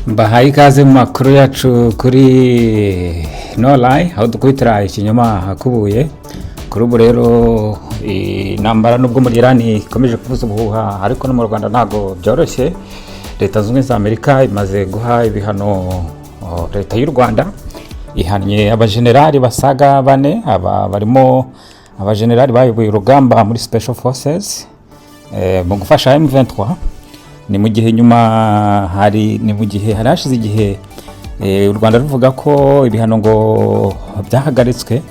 Bahaye ikaze mu makuru yacu kuri Nolai aho dukubitira ikinyoma hakubuye kuri ubu rero intambara nubwo muri Iran ikomeje kuvuza ubuhuha ariko no mu Rwanda ntago byoroshye. Leta zunze za Amerika imaze guha ibihano leta y'u Rwanda, ihanye abajenerali basaga 4 barimo abajenerali bayoboye urugamba muri Special Forces mu gufasha M23. Ni mu gihe nyuma harashize igihe u Rwanda ruvuga ko ibihano ngo byahagaritswe,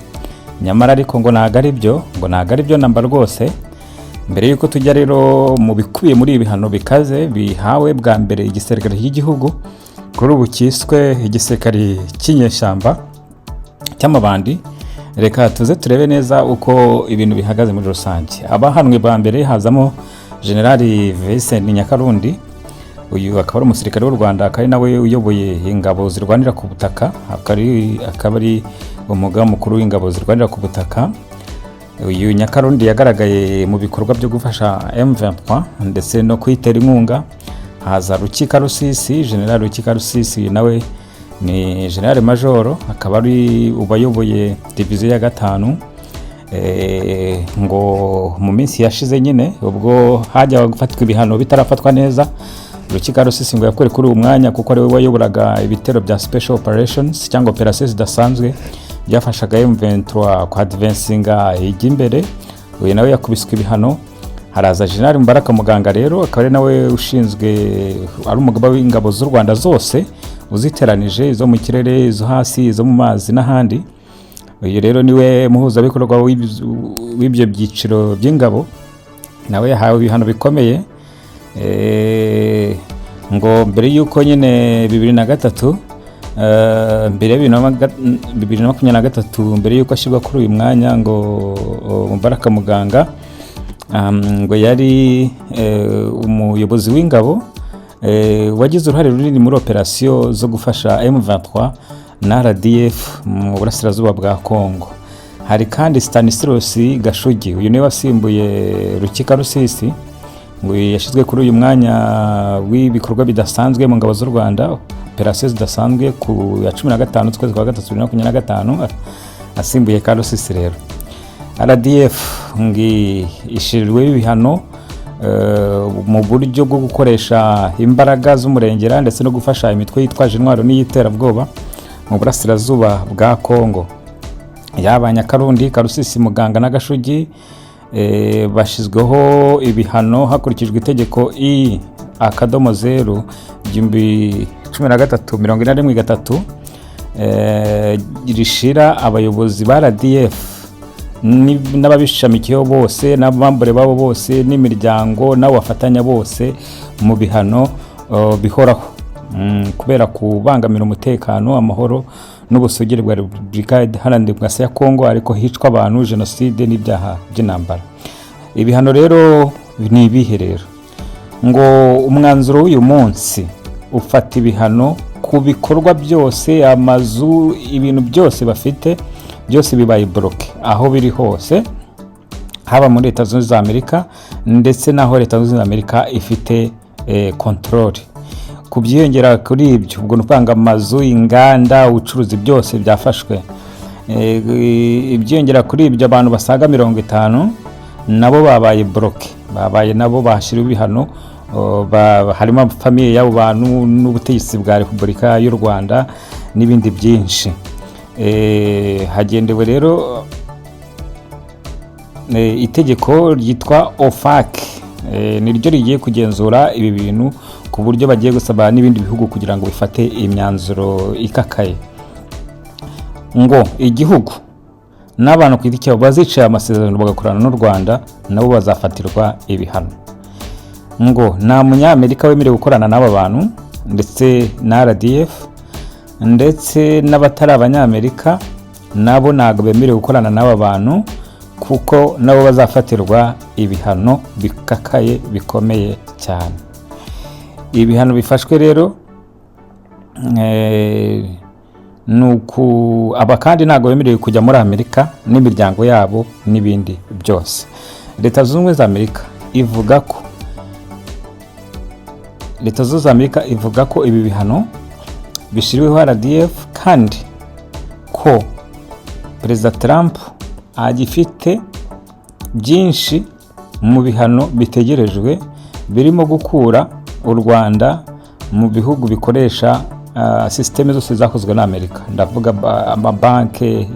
nyamara ariko ngo nagari byo namba rwose. Mbere yuko tujya rero mu bikubiye muri ibihano bikaze bihawe bwa mbere igisirikare cy'igihugu, kuri ubu kiswe igisirikare cy'inyeshyamba cy'amabandi, reka tuze turebe neza uko ibintu bihagaze muri rusange. Abahanwe bwa mbere hazamo Generali Vincent Nyakarundi, uyu akaba ari umusirikare w'u Rwanda kandi nawe uyoboye ingabo zirwanira ku butaka, akaba ari umugaba mukuru w'ingabo zirwanira ku butaka. Uyu Nyakarundi yagaragaye mu bikorwa byo gufasha M23 ndetse no kwitera inkunga. Haza Rukika Rusisi, General Rukika Rusisi nawe ni General Major, akaba ari ubayoboye division ya 5. Ngo mu minsi yashize nyine ubwo hajya gufatwa ibihano bitarafatwa neza, Rukika Rusisi ngo yakore kuri uyu mwanya kuko ari we wayoboraga ibitero bya Special Operations cyangwa operations zidasanzwe byafashaga M23 ku advancinga ijya imbere. Uyu nawe yakubiswe ibihano. Haraza General Mbaraka Muganga rero akaba ari nawe ushinzwe, ari umugaba w'ingabo z'u Rwanda zose uziteranije, izo mu kirere, izo hasi, izo mu mazi n'ahandi. Uyu rero niwe muhuzabikorwa w'ibyo byiciro by'ingabo, nawe yahawe ibihano bikomeye. Ngo mbere yuko nyine 2023 mbere ya 2023 mbere yuko ashyirwa kuri uyu mwanya, ngo Mbaraka Muganga ngo yari umuyobozi w'ingabo wagize uruhare runini muri operasiyo zo gufasha M23 na RDF mu burasirazuba bwa Kongo. Hari kandi Stanislas Gashugi, uyu niwe wasimbuye Rukika Rusisi, ngo yashizwe kuri uyu mwanya w'ibikorwa bidasanzwe mu ngabo z'u Rwanda, operations zidasanzwe ku ya 15 twezi kwa 2025, asimbuye Karusisi. Rero RDF ngi ishirirwe ibihano mu buryo bwo gukoresha imbaraga z'umurengera ndetse no gufasha imitwe yitwaje intwaro n'iyiterabwoba mu burasirazuba bwa Kongo. Yaba Nyakarundi, Karusisi, Muganga na Gashugi bashizweho ibihano hakurikijwe itegeko I/0/13 rishira abayobozi ba RDF n'ababishamikiyeho bose n'abambure babo bose n'imiryango n'abafatanya bose mu bihano bihoraho kubera kubangamira umutekano, amahoro n'ubusugire bwa Repubulika Iharanira Demokarasi ya Kongo, ariko hicwa abantu, genocide n'ibyaha by'intambara. Ibihano rero ni ibihe rero? Ngo umwanzuro w'uyu munsi ufata ibihano ku bikorwa byose, amazu, ibintu byose bafite byose bibaye bloke aho biri hose, haba muri Leta Zunze za Amerika ndetse naho Leta Zunze za Amerika ifite control. Kubyiyongera kuri ibyo, ubwo nupanga amazu, inganda, ubucuruzi byose byafashwe. Ibyiyongera kuri ibyo, abantu basaga 50 nabo babaye bloke, babaye nabo bashiriwe ibihano, harimo famille y'abo bantu n'ubutegetsi bwa Repubulika y'u Rwanda n'ibindi byinshi. Hagendewe rero itegeko ryitwa OFAC, niryo rigiye kugenzura ibi bintu ku buryo bagiye gusaba n'ibindi bihugu kugira ngo bifate imyanzuro ikakaye. Ngo igihugu n'abantu ku giti cyabo bazicaye amasezerano bagakorana n'u Rwanda nabo bazafatirwa ibihano. Ngo nta munyamerika wemerewe gukorana n'aba bantu ndetse na RDF, ndetse n'abatari abanyamerika nabo ntago bemerewe gukorana n'aba bantu kuko nabo bazafatirwa ibihano bikakaye bikomeye cyane. Ibihano bifashwe rero nuko aba kandi ntago bemerewe kujya muri Amerika n'imiryango yabo n'ibindi byose. Leta Zunze za Amerika ivuga ko ibi bihano bishyiriweho RDF kandi ko Perezida Trump agifite byinshi mu bihano bitegerejwe birimo gukura u Rwanda mu bihugu bikoresha systeme zose zakozwe na Amerika, ndavuga amabanke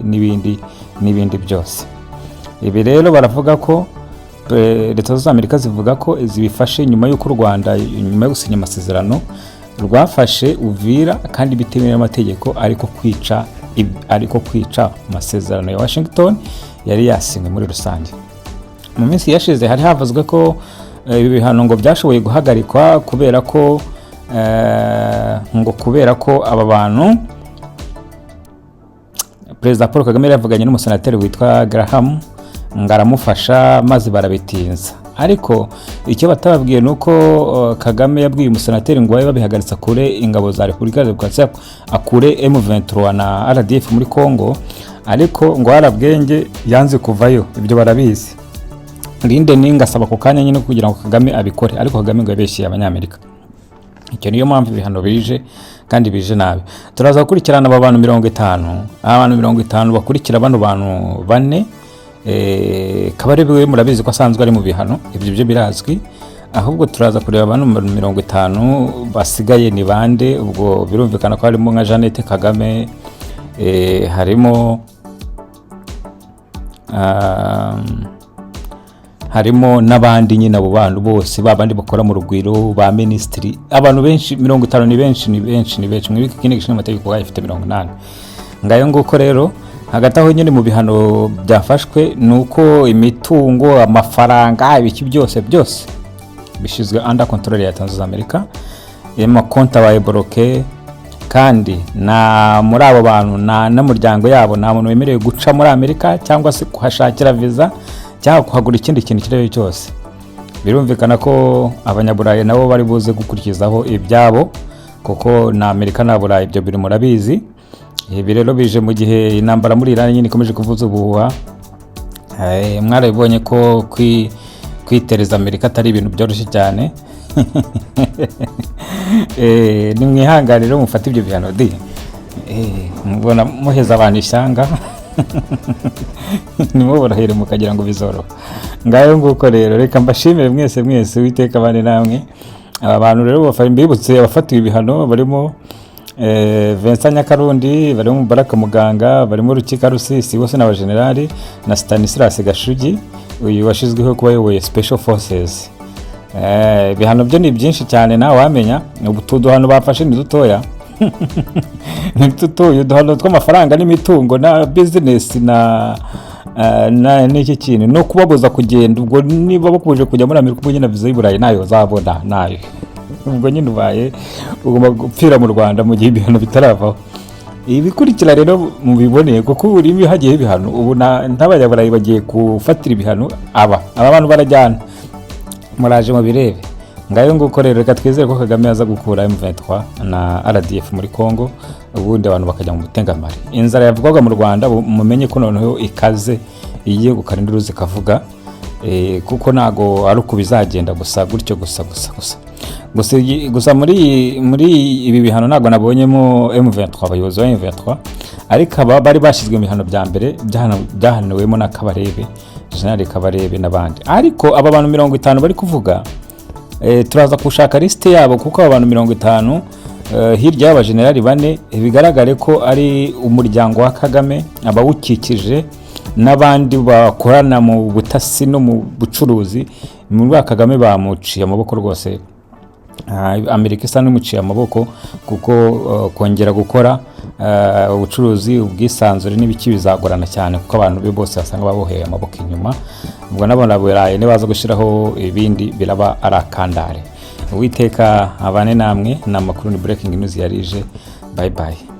n'ibindi byose. Ibi rero baravuga ko Leta z'Amerika Amerika zivuga ko zibifashe nyuma y'uko u Rwanda nyuma yo gusinya amasezerano rwafashe Uvira kandi bitemewe n'amategeko ariko kwica amasezerano ya Washington yari yasinywe muri rusange. Mu minsi yashize hari havuzwe ko ibi bihano ngo byashoboye guhagarikwa kubera ko aba bantu Perezida Paul Kagame yavuganye n'umusenateri witwa Graham ngaramufasha maze barabitinza. Ariko icyo batababwiye nuko Kagame yabwiye umusenateri ngo babihagaritsa kure ingabo za Repubulika ya Demokarasi akure M23 na RDF muri Kongo, ariko ngo arabwenge yanze kuvayo. Ibyo barabizi. Linde ningasaba ku kanya nyine kugira ngo Kagame abikore, ariko Kagame ngo yabeshye abanyamerika. Icyo niyo mpamvu ibihano bije kandi bije nabi. Turaza gukurikirana aba bantu 50, abantu 50 bakurikira bano bantu bane. Kabarebe we murabizi ko asanzwe ari mu bihano, ibyo byo birazwi. Ahubwo turaza kureba abantu 50 basigaye ni bande. Ubwo birumvikana ko harimo nka Jeannette Kagame, harimo n'abandi nyine abo bantu bose babandi bakora mu rugwiro ba ministry. Abantu benshi 50 ni benshi mwibika kindi gishinzwe amategeko gifite 80. Ngayo nguko rero hagati aho nyine mu bihano byafashwe nuko imitungo, amafaranga, ibiki byose bishizwe under control ya Leta z'Amerika Amerika. Amakonti abaye bloqué kandi na muri abo bantu na n'umuryango yabo nta muntu wemerewe guca muri Amerika cyangwa se kuhashakira visa cyangwa kuhagura ikindi kintu kirere cyose. Birumvikana ko abanyaburayi nabo bari buze gukurikizaho ibyabo kuko na Amerika na Burayi ibyo biri murabizi. Ibi rero bije mu gihe intambara muri Iran nyine ikomeje kuvuza ubuhuha. Mwarabibonye ko kwitereza Amerika atari ibintu byoroshye cyane. Ni mwihanganire mufata ibyo bihano mubona muheza abantu ishyanga. Nimuborohere mukagira ngo bizoro. Ngayo nguko rero reka mbashimire mwese witeka bane namwe. Aba bantu rero bafari mbibutse abafatiwe ibihano barimo Vincent Nyakarundi, barimo Baraka Muganga, barimo Rukika Rusisi bose n'abagenerali na Stanislas Gashugi uyu washizweho kuba yoboye Special Forces. Bihano byo ni byinshi cyane nawe wamenya. Ubutudo hano bafashe ni dutoya. Nitutuye duhano tw'amafaranga n'imitungo na business na n'iki kintu no kubabuza kugenda. Ubwo niba bakubuje kujya muri Amerika ubwo nyine viza y'Iburayi nayo zabona nayo. Ubwo nyine ubaye ugomba gupfira mu Rwanda mu gihe ibihano bitaravaho. Ibikurikira rero mubiboneye kuko uri hagiye ibihano ubu n'abanyaburayi bagiye gufatira ibihano aba bantu barajyana muraje mu birebe. Ngayo nguko rero reka twizere ko Kagame aza gukura M23 na RDF muri Kongo ubundi abantu bakajya mu mutengamari. Inzara yavugwaga mu Rwanda mumenye ko noneho ikaze igiye gukarindira uzi kavuga kuko nago ari uko bizagenda gusa gutyo gusa muri ibi bihano nago nabonyemo M23 abayobozi ba M23 ariko aba bari bashyizwe mu bihano bya mbere byahaniwemo na Kabarebe General Kabarebe n'abandi. Ariko aba bantu 50 bari kuvuga turaza kushaka liste yabo kuko aba bantu 50 hirya y'abagenerali bane bigaragare ko ari umuryango wa Kagame abawukikije n'abandi bakorana mu butasi no mu bucuruzi. Muri Kagame bamuciye amaboko rwose. Amerika isa n'umuciye amaboko kuko kongera gukora ubucuruzi ubwisanzure n'ibiki bizagorana cyane kuko abantu be bose basanga baboheye amaboko inyuma. Ubwo nabona burayi nibaza gushiraho ibindi biraba arakandare. Uwiteka abane namwe n'amakuru ni breaking news yarije. Bye bye.